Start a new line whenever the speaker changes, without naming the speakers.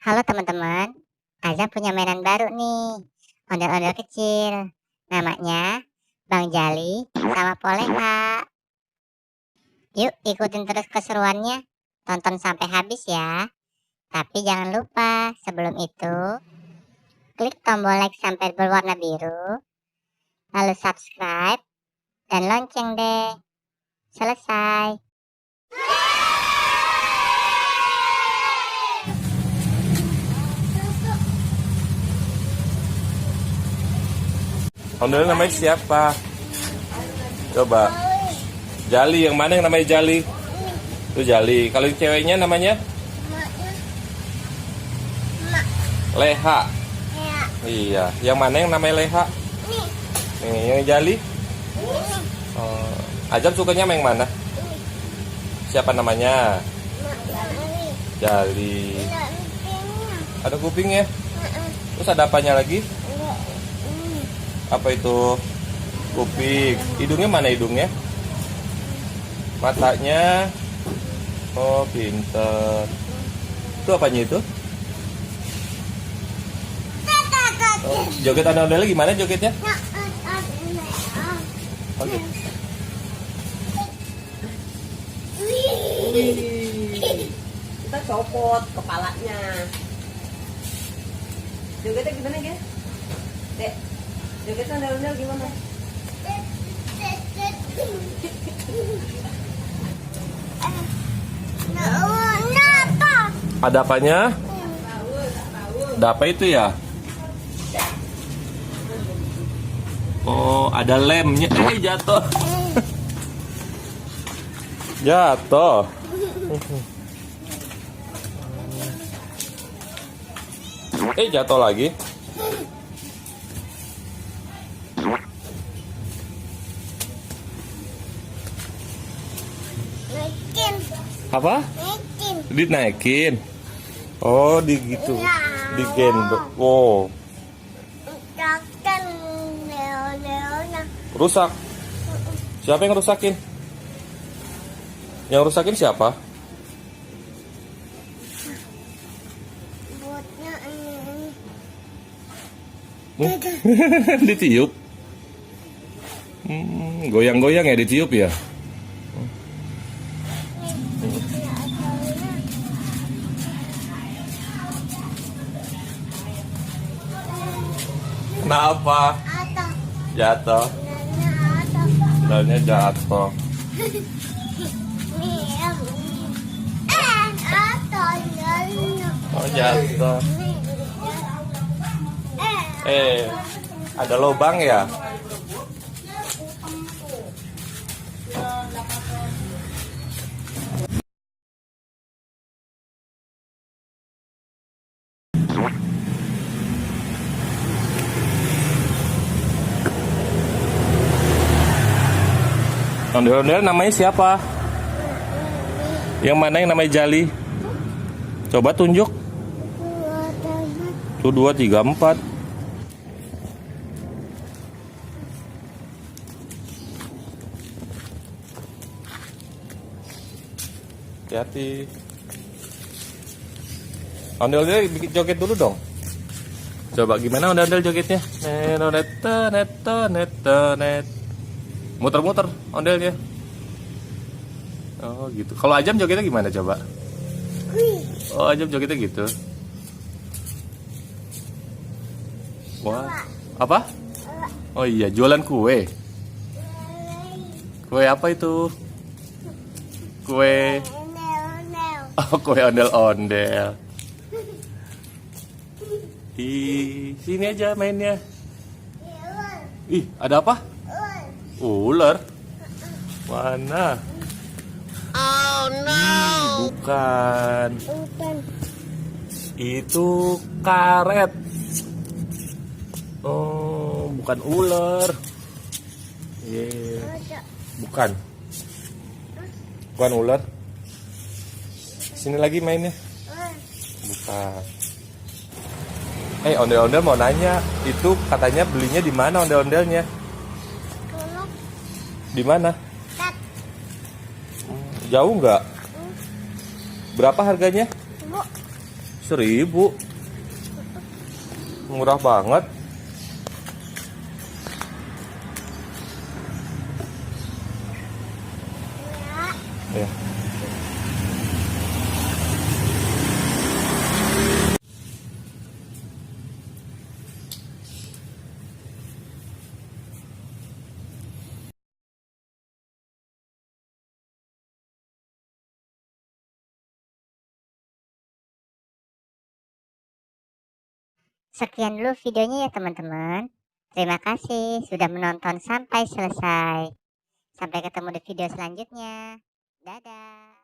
Halo teman-teman, Azam punya mainan baru nih, ondel-ondel kecil. Namanya Bang Jali sama Poleha. Yuk ikutin terus keseruannya, tonton sampai habis ya. Tapi jangan lupa sebelum itu, klik tombol like sampai berwarna biru, lalu subscribe dan lonceng deh. Selesai.
Ondel namanya siapa? Coba. Jali, yang mana yang namanya Jali? Itu Jali. Kalau ceweknya namanya? Leha. Iya. Yang mana yang namanya Leha? Nih, yang Jali? Ajam sukanya sama yang mana? Siapa namanya? Jali. Ada kupingnya? Terus ada apanya lagi? Apa itu? Kuping. Hidungnya mana hidungnya? Matanya? Oh, pinter. Itu apanya itu? Oh, joget ondel-ondel gimana jogetnya? Oke.
Kita copot kepalanya. Jogetnya gimana, Ge? Dek, jogetnya ondel-ondel gimana?
Ada apanya? Ada apa itu ya? Oh, ada lemnya. Jatuh. Jatuh. Jatuh lagi. Apa? Dinaikin. Oh, gitu. Digendong. Oh, rusak. Siapa yang rusakin? Yang rusakin siapa? Ditiup. Goyang-goyang ya, ditiup ya. Kenapa? Jatuh. Sendalnya jatuh. Oh, jatuh. Ada lubang ya? Ondel-ondel namanya siapa? Yang mana yang namanya Jali? Coba tunjuk. Tuh 2, 3, 4. Hati-hati. Ondel-ondel bikin joget dulu dong. Coba gimana ondel-ondel jogetnya? Net. Muter-muter ondelnya. Oh gitu. Kalau Ajam jogetnya gimana coba? Oh, Ajam jogetnya gitu. Wah. Apa? Oh iya, jualan kue. Kue apa itu? Kue. Oh, kue ondel-ondel. Di sini aja mainnya. Ih, ada apa? Ular? Mana? Oh no. Bukan. Itu karet. Oh, bukan ular. Bukan. Bukan ular. Sini lagi mainnya. Bukan. Ondel-ondel mau nanya, itu katanya belinya di mana ondel-ondelnya? Di mana? Jauh nggak? Berapa harganya? 1.000. Murah banget. Ya.
Sekian dulu videonya ya teman-teman. Terima kasih sudah menonton sampai selesai. Sampai ketemu di video selanjutnya. Dadah.